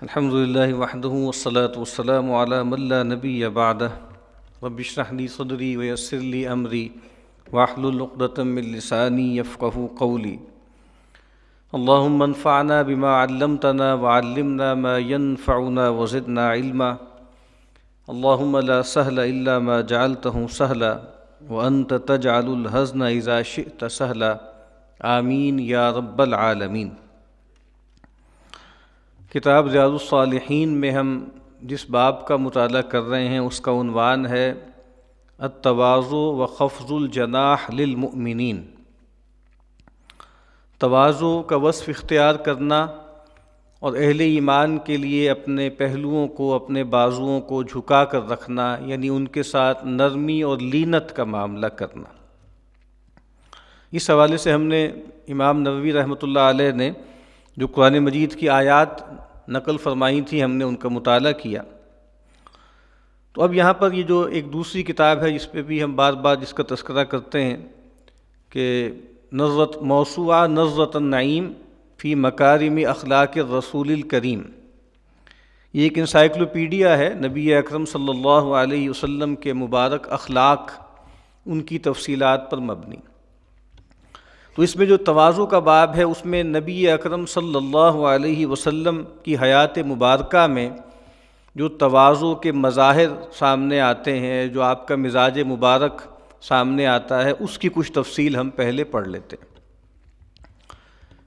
الحمد للہ وحدہ والصلاة والسلام علی من لا نبی بعدہ رب اشرح لی صدری ویسر لی امری واحلل عقدۃ من لسانی یفقہوا قولی اللہم انفعنا بما علمتنا وعلمنا ما ينفعنا وزدنا علما اللہم لا سہل الا ما جعلتہ سہلا وانت تجعل الحزن اذا شئت سہلا آمین یا رب العالمین۔ کتاب ریاض الصالحین میں ہم جس باب کا مطالعہ کر رہے ہیں اس کا عنوان ہے التواضع و خفض الجناح للمؤمنین۔ تواضع کا وصف اختیار کرنا اور اہل ایمان کے لیے اپنے پہلوؤں کو، اپنے بازوؤں کو جھکا کر رکھنا، یعنی ان کے ساتھ نرمی اور لینت کا معاملہ کرنا۔ اس حوالے سے ہم نے امام نووی رحمۃ اللہ علیہ نے جو قرآن مجید کی آیات نقل فرمائی تھی، ہم نے ان کا مطالعہ کیا۔ تو اب یہاں پر یہ جو ایک دوسری کتاب ہے جس پہ بھی ہم بار بار جس کا تذکرہ کرتے ہیں کہ موسوعہ نظرۃ النعیم فی مکارم اخلاق الرسول الکریم، یہ ایک انسائکلوپیڈیا ہے نبی اکرم صلی اللہ علیہ وسلم کے مبارک اخلاق، ان کی تفصیلات پر مبنی۔ تو اس میں جو تواضع کا باب ہے اس میں نبی اکرم صلی اللہ علیہ وسلم کی حیات مبارکہ میں جو تواضع کے مظاہر سامنے آتے ہیں، جو آپ کا مزاج مبارک سامنے آتا ہے، اس کی کچھ تفصیل ہم پہلے پڑھ لیتے ہیں۔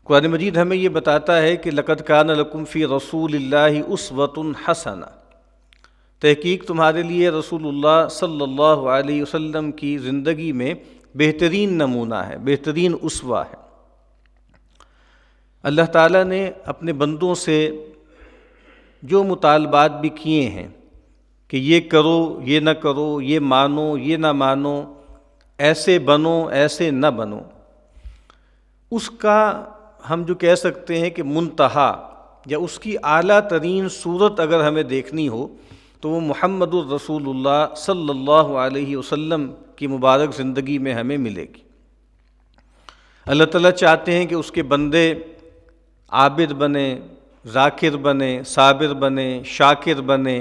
قرآن مجید ہمیں یہ بتاتا ہے کہ لقد کان لکم فی رسول اللہ اسوۃ حسنہ، تحقیق تمہارے لیے رسول اللہ صلی اللہ علیہ وسلم کی زندگی میں بہترین نمونہ ہے، بہترین اسوہ ہے۔ اللہ تعالیٰ نے اپنے بندوں سے جو مطالبات بھی کیے ہیں کہ یہ کرو، یہ نہ کرو، یہ مانو، یہ نہ مانو، ایسے بنو، ایسے نہ بنو، اس کا ہم جو کہہ سکتے ہیں کہ منتہا یا اس کی اعلیٰ ترین صورت اگر ہمیں دیکھنی ہو تو وہ محمد الرسول اللہ صلی اللہ علیہ وسلم کی مبارک زندگی میں ہمیں ملے گی۔ اللہ تعالیٰ چاہتے ہیں کہ اس کے بندے عابد بنے، ذاکر بنے، صابر بنے، شاکر بنے،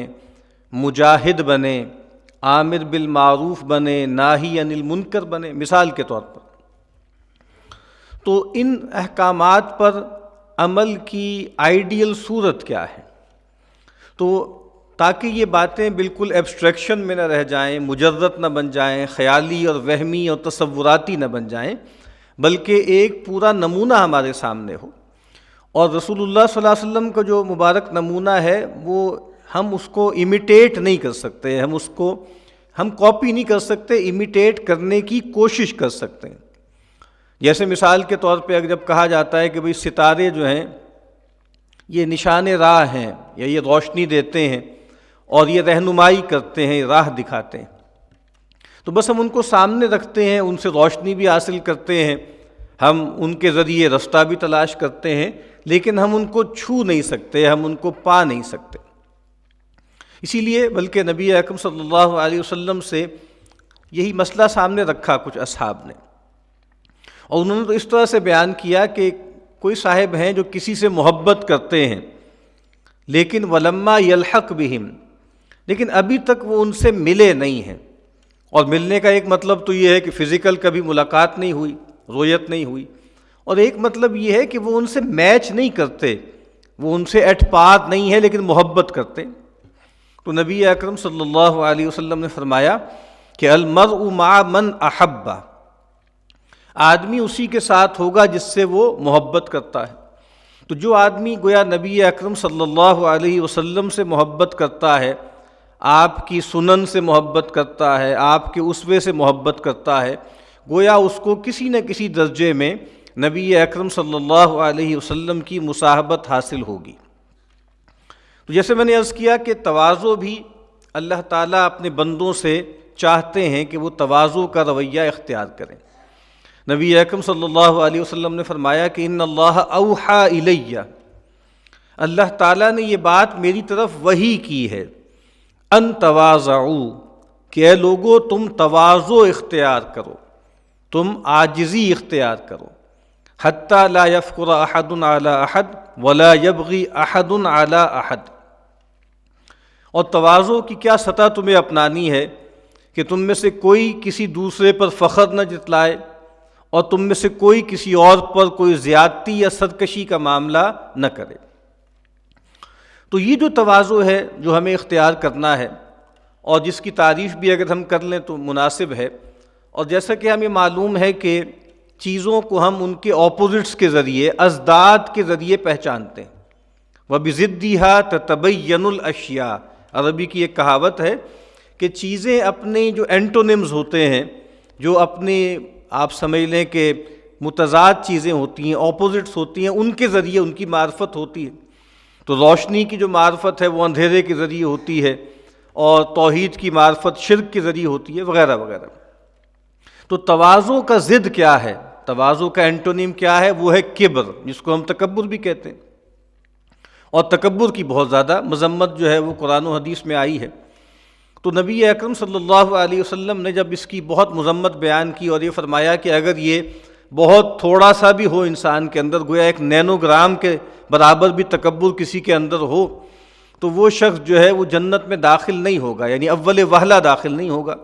مجاہد بنے، آمر بالمعروف بنے، ناہی عن المنکر بنے، مثال کے طور پر۔ تو ان احکامات پر عمل کی آئیڈیل صورت کیا ہے؟ تو تاکہ یہ باتیں بالکل ایبسٹریکشن میں نہ رہ جائیں، مجرد نہ بن جائیں، خیالی اور وہمی اور تصوراتی نہ بن جائیں، بلکہ ایک پورا نمونہ ہمارے سامنے ہو۔ اور رسول اللہ صلی اللہ علیہ وسلم کا جو مبارک نمونہ ہے وہ ہم اس کو امیٹیٹ نہیں کر سکتے، ہم کاپی نہیں کر سکتے، امیٹیٹ کرنے کی کوشش کر سکتے ہیں۔ جیسے مثال کے طور پہ اگر جب کہا جاتا ہے کہ بھئی ستارے جو ہیں یہ نشان راہ ہیں، یا یہ روشنی دیتے ہیں اور یہ رہنمائی کرتے ہیں، راہ دکھاتے ہیں، تو بس ہم ان کو سامنے رکھتے ہیں، ان سے روشنی بھی حاصل کرتے ہیں، ہم ان کے ذریعے رستہ بھی تلاش کرتے ہیں، لیکن ہم ان کو چھو نہیں سکتے، ہم ان کو پا نہیں سکتے۔ اسی لیے بلکہ نبی اکرم صلی اللہ علیہ وسلم سے یہی مسئلہ سامنے رکھا کچھ اصحاب نے، اور انہوں نے تو اس طرح سے بیان کیا کہ کوئی صاحب ہیں جو کسی سے محبت کرتے ہیں، لیکن ولما یلحق بہم، لیکن ابھی تک وہ ان سے ملے نہیں ہیں۔ اور ملنے کا ایک مطلب تو یہ ہے کہ فزیکل کبھی ملاقات نہیں ہوئی، رویت نہیں ہوئی، اور ایک مطلب یہ ہے کہ وہ ان سے میچ نہیں کرتے، وہ ان سے ایٹ پار نہیں ہے لیکن محبت کرتے۔ تو نبی اکرم صلی اللہ علیہ وسلم نے فرمایا کہ المرء مع من احب، آدمی اسی کے ساتھ ہوگا جس سے وہ محبت کرتا ہے۔ تو جو آدمی گویا نبی اکرم صلی اللہ علیہ وسلم سے محبت کرتا ہے، آپ کی سنن سے محبت کرتا ہے، آپ کے اسوے سے محبت کرتا ہے، گویا اس کو کسی نہ کسی درجے میں نبی اکرم صلی اللہ علیہ وسلم کی مصاحبت حاصل ہوگی۔ تو جیسے میں نے عرض کیا کہ تواضع بھی اللہ تعالیٰ اپنے بندوں سے چاہتے ہیں کہ وہ تواضع کا رویہ اختیار کریں۔ نبی اکرم صلی اللہ علیہ وسلم نے فرمایا کہ ان اللہ اوحیٰ الیہ، اللہ تعالیٰ نے یہ بات میری طرف وحی کی ہے، ان تواضعوا، کہ اے لوگو تم تواضع اختیار کرو، تم عاجزی اختیار کرو۔ حتی لا یفقر احد علی احد ولا یبغی احد علی احد. اور تواضع کی کیا سطح تمہیں اپنانی ہے کہ تم میں سے کوئی کسی دوسرے پر فخر نہ جتلائے اور تم میں سے کوئی کسی اور پر کوئی زیادتی یا سرکشی کا معاملہ نہ کرے. تو یہ جو تواضع ہے جو ہمیں اختیار کرنا ہے اور جس کی تعریف بھی اگر ہم کر لیں تو مناسب ہے. اور جیسا کہ ہمیں معلوم ہے کہ چیزوں کو ہم ان کے اپوزٹس کے ذریعے، اضداد کے ذریعے پہچانتے ہیں. وَبِضِدِّهَا تَتَبَيَّنُ الْأَشْيَاءُ، عربی کی ایک کہاوت ہے کہ چیزیں اپنے جو اینٹونمز ہوتے ہیں، جو اپنے آپ سمجھ لیں کہ متضاد چیزیں ہوتی ہیں، اپوزٹس ہوتی ہیں، ان کے ذریعے ان کی معرفت ہوتی ہے. تو روشنی کی جو معرفت ہے وہ اندھیرے کے ذریعے ہوتی ہے، اور توحید کی معرفت شرک کے ذریعے ہوتی ہے، وغیرہ وغیرہ. تو تواضع کا ضد کیا ہے؟ تواضع کا اینٹونیم کیا ہے؟ وہ ہے کبر، جس کو ہم تکبر بھی کہتے ہیں. اور تکبر کی بہت زیادہ مذمت جو ہے وہ قرآن و حدیث میں آئی ہے. تو نبی اکرم صلی اللہ علیہ وسلم نے جب اس کی بہت مذمت بیان کی اور یہ فرمایا کہ اگر یہ بہت تھوڑا سا بھی ہو انسان کے اندر، گویا ایک نینو گرام کے برابر بھی تکبر کسی کے اندر ہو، تو وہ شخص جو ہے وہ جنت میں داخل نہیں ہوگا، یعنی اول وہلہ داخل نہیں ہوگا.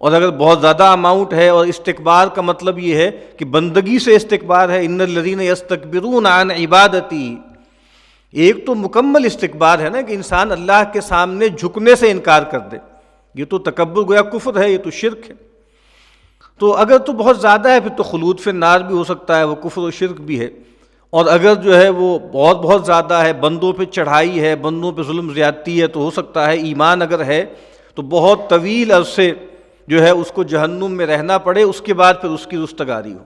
اور اگر بہت زیادہ اماؤنٹ ہے، اور استکبار کا مطلب یہ ہے کہ بندگی سے استکبار ہے، ان الذین یستکبرون عن عبادتی، ایک تو مکمل استکبار ہے نا کہ انسان اللہ کے سامنے جھکنے سے انکار کر دے، یہ تو تکبر گویا کفر ہے، یہ تو شرک ہے. تو اگر تو بہت زیادہ ہے پھر تو خلود فی النار بھی ہو سکتا ہے، وہ کفر و شرک بھی ہے. اور اگر جو ہے وہ بہت بہت زیادہ ہے، بندوں پہ چڑھائی ہے، بندوں پہ ظلم زیادتی ہے، تو ہو سکتا ہے ایمان اگر ہے تو بہت طویل عرصے جو ہے اس کو جہنم میں رہنا پڑے، اس کے بعد پھر اس کی رستگاری ہو.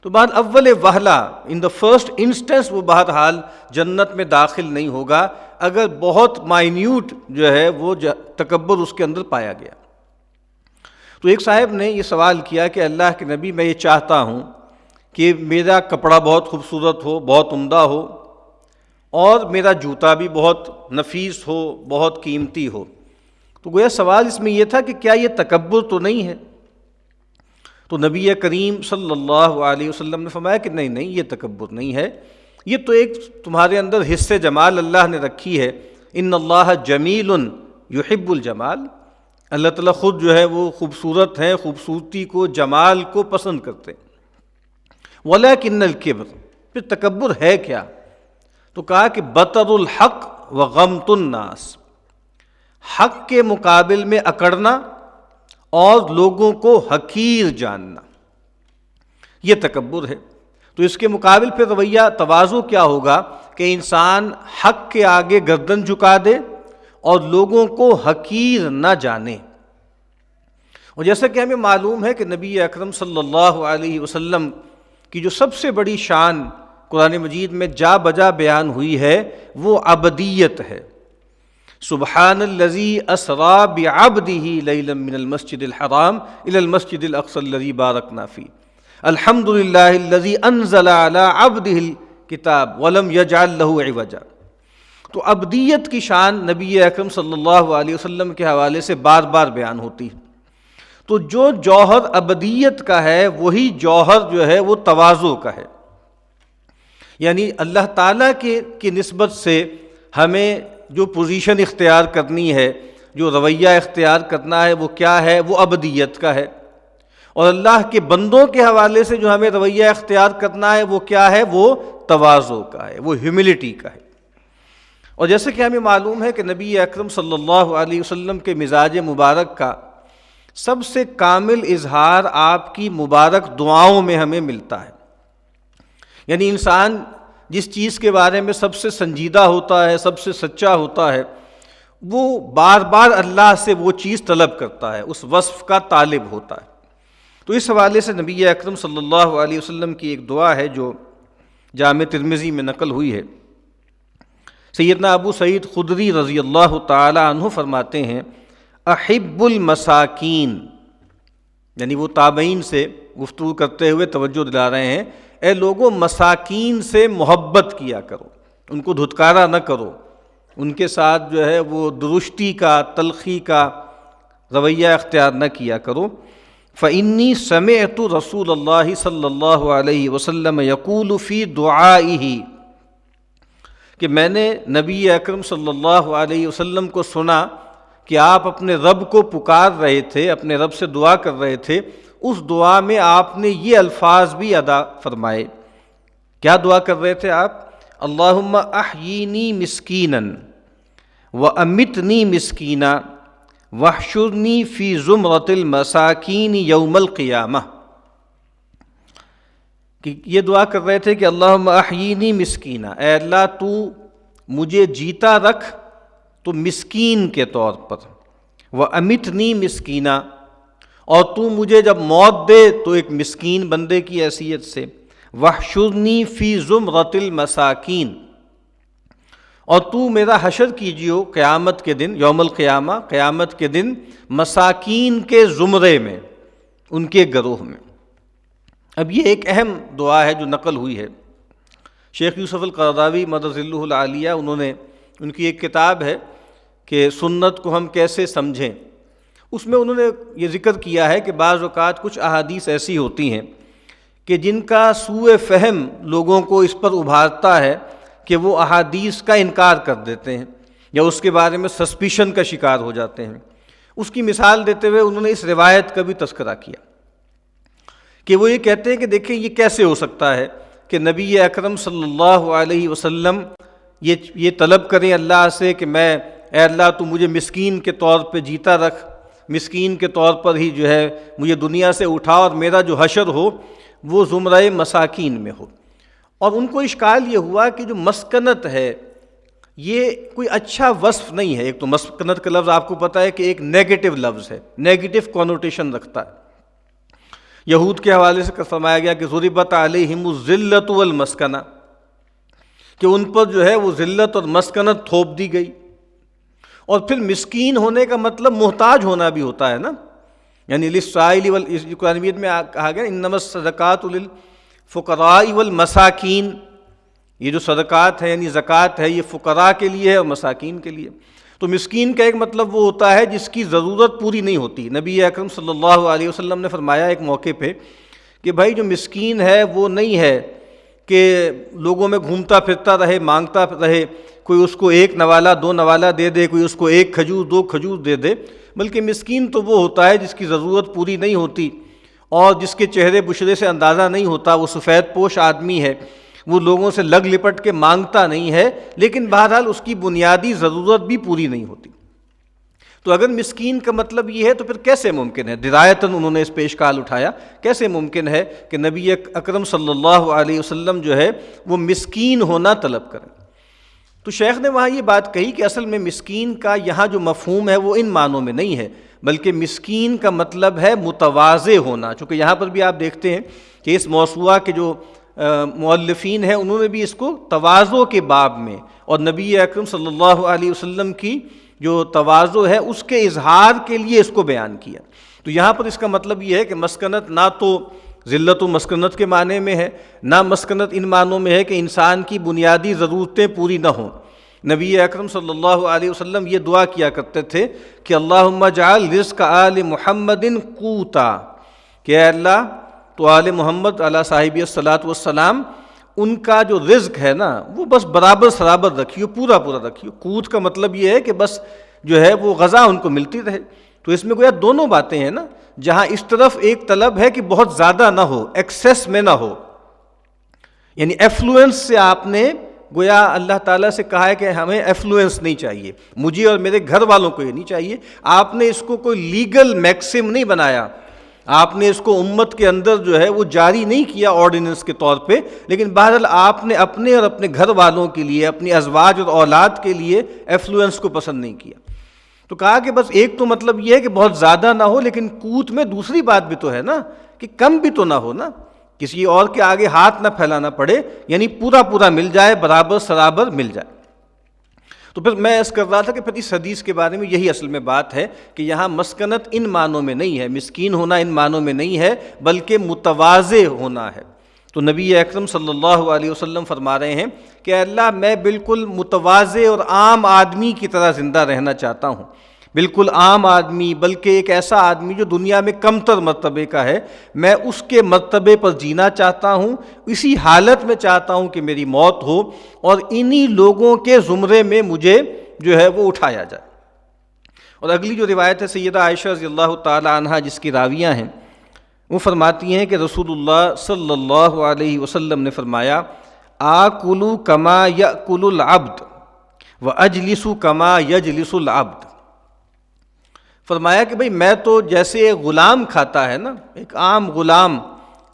تو بعد اول وہلہ ان دا فرسٹ انسٹنس وہ بہرحال جنت میں داخل نہیں ہوگا اگر بہت مائنیوٹ جو ہے وہ تکبر اس کے اندر پایا گیا. تو ایک صاحب نے یہ سوال کیا کہ اللہ کے نبی، میں یہ چاہتا ہوں کہ میرا کپڑا بہت خوبصورت ہو، بہت عمدہ ہو، اور میرا جوتا بھی بہت نفیس ہو، بہت قیمتی ہو. تو گویا سوال اس میں یہ تھا کہ کیا یہ تکبر تو نہیں ہے؟ تو نبی کریم صلی اللہ علیہ وسلم نے فرمایا کہ نہیں نہیں، یہ تکبر نہیں ہے، یہ تو ایک تمہارے اندر حصہ جمال اللہ نے رکھی ہے. ان اللہ جمیل یحب الجمال، اللہ تعالیٰ خود جو ہے وہ خوبصورت ہیں، خوبصورتی کو، جمال کو پسند کرتے ہیں. ولیکن الکبر، پھر تکبر ہے کیا؟ تو کہا کہ بطر الحق وغمط الناس، حق کے مقابل میں اکڑنا اور لوگوں کو حقیر جاننا، یہ تکبر ہے. تو اس کے مقابل پہ رویہ تواضع کیا ہوگا کہ انسان حق کے آگے گردن جھکا دے اور لوگوں کو حقیر نہ جانے. اور جیسا کہ ہمیں معلوم ہے کہ نبی اکرم صلی اللہ علیہ وسلم کی جو سب سے بڑی شان قرآن مجید میں جا بجا بیان ہوئی ہے وہ عبدیت ہے. سبحان الذی اسری بعبدہ لیلا من المسجد الحرام الی المسجد الاقصی الذی بارکنا فیہ، الحمد للہ الذی انزل علی عبدہ الکتاب ولم یجعل لہ عوجا. تو عبدیت کی شان نبی اکرم صلی اللہ علیہ وسلم کے حوالے سے بار بار بیان ہوتی ہے. تو جو جوہر عبدیت کا ہے وہی جوہر جو ہے وہ تواضع کا ہے. یعنی اللہ تعالیٰ کی نسبت سے ہمیں جو پوزیشن اختیار کرنی ہے، جو رویہ اختیار کرنا ہے، وہ کیا ہے؟ وہ عبدیت کا ہے. اور اللہ کے بندوں کے حوالے سے جو ہمیں رویہ اختیار کرنا ہے وہ کیا ہے؟ وہ تواضع کا ہے، وہ ہیوملٹی کا ہے. اور جیسے کہ ہمیں معلوم ہے کہ نبی اکرم صلی اللہ علیہ وسلم کے مزاج مبارک کا سب سے کامل اظہار آپ کی مبارک دعاؤں میں ہمیں ملتا ہے. یعنی انسان جس چیز کے بارے میں سب سے سنجیدہ ہوتا ہے، سب سے سچا ہوتا ہے، وہ بار بار اللہ سے وہ چیز طلب کرتا ہے، اس وصف کا طالب ہوتا ہے. تو اس حوالے سے نبی اکرم صلی اللہ علیہ وسلم کی ایک دعا ہے جو جامع ترمذی میں نقل ہوئی ہے. سیدنا ابو سعید خدری رضی اللہ تعالی عنہ فرماتے ہیں، احب المساکین، یعنی وہ تابعین سے گفتگو کرتے ہوئے توجہ دلا رہے ہیں، اے لوگوں مساکین سے محبت کیا کرو، ان کو دھتکارا نہ کرو، ان کے ساتھ جو ہے وہ درشتی کا، تلخی کا رویہ اختیار نہ کیا کرو. فإنی سمعت رسول اللہ صلی اللہ علیہ وسلم یقول فی دعائہ، کہ میں نے نبی اکرم صلی اللہ علیہ وسلم کو سنا کہ آپ اپنے رب کو پکار رہے تھے، اپنے رب سے دعا کر رہے تھے، اس دعا میں آپ نے یہ الفاظ بھی ادا فرمائے۔ کیا دعا کر رہے تھے آپ؟ اللہم احیینی مسکینا وامیتنی مسکینا واحشرنی فی زمرۃ المساکین یوم القیامہ، کہ یہ دعا کر رہے تھے کہ اللہم احیینی مسکینا، اے اللہ تو مجھے جیتا رکھ تو مسکین کے طور پر، وامیتنی مسکینا، اور تو مجھے جب موت دے تو ایک مسکین بندے کی حیثیت سے، واحشرنی فی زمرۃ المساکین، اور تو میرا حشر کیجیو قیامت کے دن، یوم القیامہ، قیامت کے دن، مساکین کے زمرے میں، ان کے گروہ میں۔ اب یہ ایک اہم دعا ہے جو نقل ہوئی ہے۔ شیخ یوسف القرضاوی مدد ظلہ العالیہ، ان کی ایک کتاب ہے کہ سنت کو ہم کیسے سمجھیں، اس میں انہوں نے یہ ذکر کیا ہے کہ بعض اوقات کچھ احادیث ایسی ہوتی ہیں کہ جن کا سوء فہم لوگوں کو اس پر ابھارتا ہے کہ وہ احادیث کا انکار کر دیتے ہیں یا اس کے بارے میں سسپیشن کا شکار ہو جاتے ہیں۔ اس کی مثال دیتے ہوئے انہوں نے اس روایت کا بھی تذکرہ کیا کہ وہ یہ کہتے ہیں کہ دیکھیں یہ کیسے ہو سکتا ہے کہ نبی اکرم صلی اللہ علیہ وسلم یہ طلب کریں اللہ سے کہ اے اللہ تو مجھے مسکین کے طور پہ جیتا رکھ، مسکین کے طور پر ہی جو ہے مجھے دنیا سے اٹھا، اور میرا جو حشر ہو وہ زمرہ مساکین میں ہو۔ اور ان کو اشکال یہ ہوا کہ جو مسکنت ہے یہ کوئی اچھا وصف نہیں ہے۔ ایک تو مسکنت کا لفظ آپ کو پتہ ہے کہ ایک نیگیٹو لفظ ہے، نیگیٹو کونوٹیشن رکھتا ہے۔ یہود کے حوالے سے فرمایا گیا کہ ضربت علیہم الذلۃ والمسکنہ، کہ ان پر جو ہے وہ ذلت اور مسکنت تھوپ دی گئی۔ اور پھر مسکین ہونے کا مطلب محتاج ہونا بھی ہوتا ہے نا، یعنی للسائل قرآن مجید میں کہا گیا انما الصدقات للفقراء والمساکین، یہ جو صدقات ہے یعنی زکوٰۃ ہے یہ فقراء کے لیے ہے اور مساکین کے لیے۔ تو مسکین کا ایک مطلب وہ ہوتا ہے جس کی ضرورت پوری نہیں ہوتی۔ نبی اکرم صلی اللہ علیہ وسلم نے فرمایا ایک موقع پہ کہ بھائی جو مسکین ہے وہ نہیں ہے کہ لوگوں میں گھومتا پھرتا رہے، مانگتا رہے، کوئی اس کو ایک نوالا دو نوالا دے دے، کوئی اس کو ایک کھجور دو کھجور دے دے، بلکہ مسکین تو وہ ہوتا ہے جس کی ضرورت پوری نہیں ہوتی اور جس کے چہرے بشرے سے اندازہ نہیں ہوتا، وہ سفید پوش آدمی ہے، وہ لوگوں سے لگ لپٹ کے مانگتا نہیں ہے، لیکن بہرحال اس کی بنیادی ضرورت بھی پوری نہیں ہوتی۔ تو اگر مسکین کا مطلب یہ ہے تو پھر کیسے ممکن ہے، درایتاً انہوں نے اس پہ اشکال اٹھایا، کیسے ممکن ہے کہ نبی اکرم صلی اللہ علیہ وسلم جو ہے وہ مسکین ہونا طلب کریں؟ تو شیخ نے وہاں یہ بات کہی کہ اصل میں مسکین کا یہاں جو مفہوم ہے وہ ان معنوں میں نہیں ہے، بلکہ مسکین کا مطلب ہے متواضع ہونا۔ چونکہ یہاں پر بھی آپ دیکھتے ہیں کہ اس موسوعہ کے جو مؤلفین ہیں انہوں نے بھی اس کو تواضع کے باب میں اور نبی اکرم صلی اللہ علیہ وسلم کی جو تواضع ہے اس کے اظہار کے لیے اس کو بیان کیا۔ تو یہاں پر اس کا مطلب یہ ہے کہ مسکنت نہ تو ذلت و مسکنت کے معنی میں ہے، نہ مسکنت ان معنوں میں ہے کہ انسان کی بنیادی ضرورتیں پوری نہ ہوں۔ نبی اکرم صلی اللہ علیہ وسلم یہ دعا کیا کرتے تھے کہ اللہم اجعل رزق آل محمد قوتا، کہ اے اللہ تو آل محمد علیہ صاحب الصلاۃ والسلام ان کا جو رزق ہے نا وہ بس برابر سرابر رکھیو، پورا پورا رکھیو۔ قوت کا مطلب یہ ہے کہ بس جو ہے وہ غذا ان کو ملتی رہے۔ تو اس میں گویا دونوں باتیں ہیں نا، جہاں اس طرف ایک طلب ہے کہ بہت زیادہ نہ ہو، ایکسیس میں نہ ہو، یعنی ایفلوئنس سے آپ نے گویا اللہ تعالیٰ سے کہا ہے کہ ہمیں ایفلوئنس نہیں چاہیے، مجھے اور میرے گھر والوں کو یہ نہیں چاہیے۔ آپ نے اس کو کوئی لیگل میکسم نہیں بنایا، آپ نے اس کو امت کے اندر جو ہے وہ جاری نہیں کیا آرڈیننس کے طور پہ، لیکن بہرحال آپ نے اپنے اور اپنے گھر والوں کے لیے، اپنی ازواج اور اولاد کے لیے ایفلوئنس کو پسند نہیں کیا۔ تو کہا کہ بس ایک تو مطلب یہ ہے کہ بہت زیادہ نہ ہو، لیکن قوت میں دوسری بات بھی تو ہے نا کہ کم بھی تو نہ ہو نا، کسی اور کے آگے ہاتھ نہ پھیلانا پڑے، یعنی پورا پورا مل جائے، برابر سرابر مل جائے۔ تو پھر میں اس کر رہا تھا کہ پھر اس حدیث کے بارے میں یہی اصل میں بات ہے کہ یہاں مسکنت ان معنوں میں نہیں ہے، مسکین ہونا ان معنوں میں نہیں ہے، بلکہ متواضع ہونا ہے۔ تو نبی اکرم صلی اللہ علیہ وسلم فرما رہے ہیں کہ اللہ میں بالکل متواضع اور عام آدمی کی طرح زندہ رہنا چاہتا ہوں، بالکل عام آدمی، بلکہ ایک ایسا آدمی جو دنیا میں کمتر مرتبے کا ہے، میں اس کے مرتبے پر جینا چاہتا ہوں، اسی حالت میں چاہتا ہوں کہ میری موت ہو اور انہی لوگوں کے زمرے میں مجھے جو ہے وہ اٹھایا جائے۔ اور اگلی جو روایت ہے سیدہ عائشہ رضی اللہ تعالی عنہا جس کی راویہ ہیں، وہ فرماتی ہیں کہ رسول اللہ صلی اللہ علیہ وسلم نے فرمایا آکل کما یأکل العبد واجلس کما یجلس العبد۔ فرمایا کہ بھئی میں تو جیسے ایک غلام کھاتا ہے نا، ایک عام غلام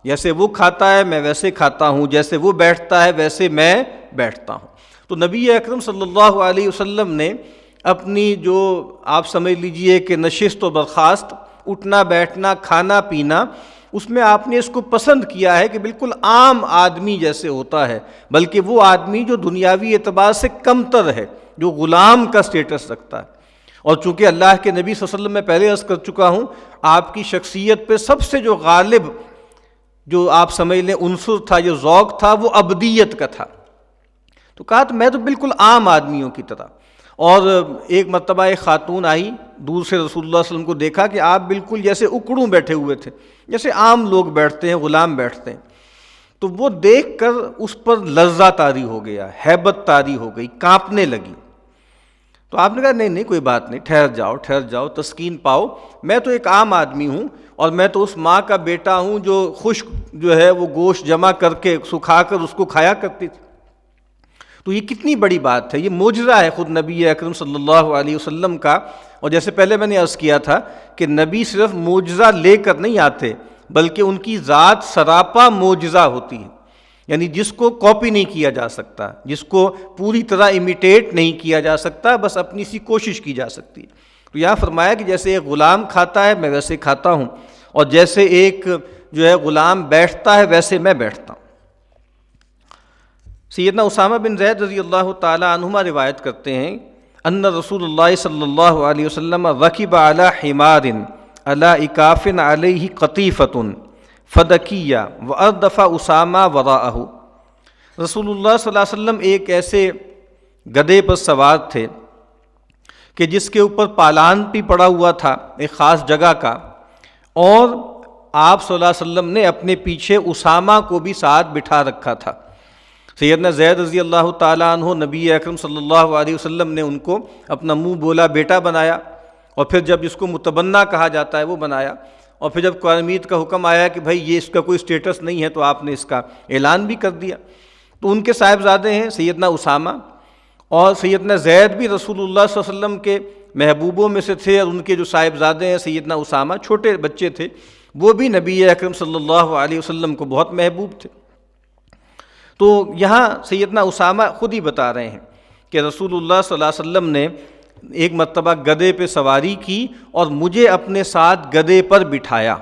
جیسے وہ کھاتا ہے میں ویسے کھاتا ہوں، جیسے وہ بیٹھتا ہے ویسے میں بیٹھتا ہوں۔ تو نبی اکرم صلی اللہ علیہ وسلم نے اپنی جو آپ سمجھ لیجئے کہ نشست و برخاست، اٹھنا بیٹھنا کھانا پینا، اس میں آپ نے اس کو پسند کیا ہے کہ بالکل عام آدمی جیسے ہوتا ہے، بلکہ وہ آدمی جو دنیاوی اعتبار سے کمتر ہے، جو غلام کا سٹیٹس رکھتا ہے۔ اور چونکہ اللہ کے نبی صلی اللہ علیہ وسلم میں پہلے عرض کر چکا ہوں، آپ کی شخصیت پہ سب سے جو غالب جو آپ سمجھ لیں عنصر تھا، جو ذوق تھا، وہ عبدیت کا تھا۔ تو کہا تو میں تو بالکل عام آدمیوں کی طرح۔ اور ایک مرتبہ ایک خاتون آئی، دور سے رسول اللہ صلی اللہ علیہ وسلم کو دیکھا کہ آپ بالکل جیسے اکڑوں بیٹھے ہوئے تھے، جیسے عام لوگ بیٹھتے ہیں، غلام بیٹھتے ہیں۔ تو وہ دیکھ کر اس پر لرزہ طاری ہو گیا، ہیبت طاری ہو گئی، کانپنے لگی۔ تو آپ نے کہا نہیں کوئی بات نہیں، ٹھہر جاؤ، تسکین پاؤ، میں تو ایک عام آدمی ہوں اور میں تو اس ماں کا بیٹا ہوں جو خشک جو ہے وہ گوشت جمع کر کے سکھا کر اس کو کھایا کرتی تھی۔ تو یہ کتنی بڑی بات ہے، یہ معجزہ ہے خود نبی اکرم صلی اللہ علیہ وسلم کا۔ اور جیسے پہلے میں نے عرض کیا تھا کہ نبی صرف معجزہ لے کر نہیں آتے، بلکہ ان کی ذات سراپا معجزہ ہوتی ہے، یعنی جس کو کاپی نہیں کیا جا سکتا، جس کو پوری طرح امیٹیٹ نہیں کیا جا سکتا، بس اپنی سی کوشش کی جا سکتی ہے۔ تو یہاں فرمایا کہ جیسے ایک غلام کھاتا ہے میں ویسے کھاتا ہوں، اور جیسے ایک جو ہے غلام بیٹھتا ہے ویسے میں بیٹھتا ہوں۔ سیدنا اسامہ بن زید رضی اللہ تعالی عنہما روایت کرتے ہیں ان رسول اللہ صلی اللہ علیہ وسلم رکب علی حمار علی اکاف علیہ قطیفۃ فدکیہ واردف اسامہ وراءہ۔ رسول اللہ صلی اللہ علیہ وسلم ایک ایسے گدھے پر سوار تھے کہ جس کے اوپر پالان بھی پڑا ہوا تھا ایک خاص جگہ کا، اور آپ صلی اللہ علیہ وسلم نے اپنے پیچھے اسامہ کو بھی ساتھ بٹھا رکھا تھا۔ سیدنا زید رضی اللہ تعالیٰ عنہ نبی اکرم صلی اللہ علیہ وسلم نے ان کو اپنا منہ بولا بیٹا بنایا، اور پھر جب اس کو متبنہ کہا جاتا ہے وہ بنایا، اور پھر جب قرآن مجید کا حکم آیا کہ بھائی یہ اس کا کوئی سٹیٹس نہیں ہے تو آپ نے اس کا اعلان بھی کر دیا۔ تو ان کے صاحبزادے ہیں سیدنا اسامہ، اور سیدنا زید بھی رسول اللہ صلی اللہ علیہ وسلم کے محبوبوں میں سے تھے، اور ان کے جو صاحبزادے ہیں سیدنا اسامہ چھوٹے بچے تھے، وہ بھی نبی اکرم صلی اللہ علیہ وسلم کو بہت محبوب تھے۔ تو یہاں سیدنا اسامہ خود ہی بتا رہے ہیں کہ رسول اللہ صلی اللہ علیہ وسلم نے ایک مرتبہ گدھے پہ سواری کی اور مجھے اپنے ساتھ گدھے پر بٹھایا۔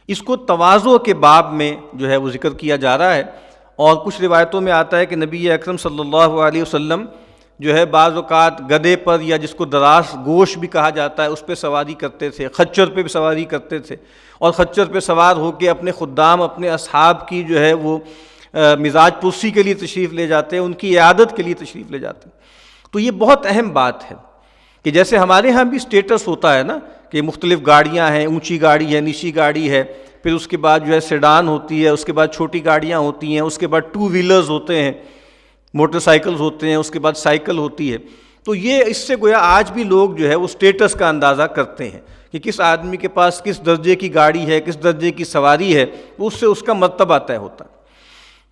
اس کو تواضع کے باب میں جو ہے وہ ذکر کیا جا رہا ہے، اور کچھ روایتوں میں آتا ہے کہ نبی اکرم صلی اللہ علیہ وسلم جو ہے بعض اوقات گدھے پر، یا جس کو دراس گوش بھی کہا جاتا ہے، اس پہ سواری کرتے تھے، خچر پہ بھی سواری کرتے تھے، اور خچر پہ سوار ہو کے اپنے خدام اپنے اصحاب کی جو ہے وہ مزاج پرسی کے لیے تشریف لے جاتے ہیں، ان کی عیادت کے لیے تشریف لے جاتے ہیں۔ تو یہ بہت اہم بات ہے کہ جیسے ہمارے ہاں بھی سٹیٹس ہوتا ہے نا کہ مختلف گاڑیاں ہیں، اونچی گاڑی ہے، نیچی گاڑی ہے، پھر اس کے بعد جو ہے سیڈان ہوتی ہے، اس کے بعد چھوٹی گاڑیاں ہوتی ہیں، اس کے بعد ٹو ویلرز ہوتے ہیں، موٹر سائیکلز ہوتے ہیں، اس کے بعد سائیکل ہوتی ہے۔ تو یہ اس سے گویا آج بھی لوگ جو ہے وہ سٹیٹس کا اندازہ کرتے ہیں کہ کس آدمی کے پاس کس درجے کی گاڑی ہے، کس درجے کی سواری ہے، اس سے اس کا مرتبہ طے ہوتا ہے۔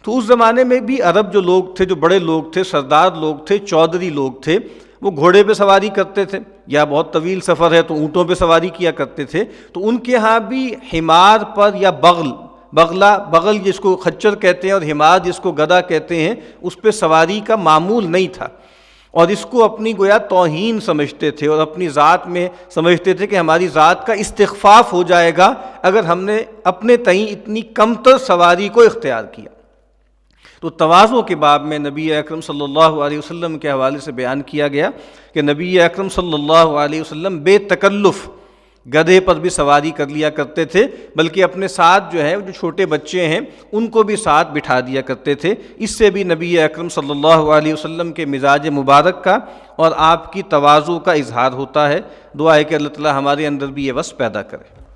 تو اس زمانے میں بھی عرب جو لوگ تھے، جو بڑے لوگ تھے، سردار لوگ تھے، چودھری لوگ تھے، وہ گھوڑے پہ سواری کرتے تھے، یا بہت طویل سفر ہے تو اونٹوں پہ سواری کیا کرتے تھے۔ تو ان کے ہاں بھی حمار پر یا بغل جس کو خچر کہتے ہیں اور حمار جس کو گدھا کہتے ہیں، اس پہ سواری کا معمول نہیں تھا، اور اس کو اپنی گویا توہین سمجھتے تھے، اور اپنی ذات میں سمجھتے تھے کہ ہماری ذات کا استخفاف ہو جائے گا اگر ہم نے اپنے تئیں اتنی کمتر سواری کو اختیار کیا۔ تو تواضع کے باب میں نبی اکرم صلی اللہ علیہ وسلم کے حوالے سے بیان کیا گیا کہ نبی اکرم صلی اللہ علیہ وسلم بے تکلف گدھے پر بھی سواری کر لیا کرتے تھے، بلکہ اپنے ساتھ جو ہے جو چھوٹے بچے ہیں ان کو بھی ساتھ بٹھا دیا کرتے تھے۔ اس سے بھی نبی اکرم صلی اللہ علیہ وسلم کے مزاج مبارک کا اور آپ کی تواضع کا اظہار ہوتا ہے۔ دعا ہے کہ اللہ تعالی ہمارے اندر بھی یہ وصف پیدا کرے۔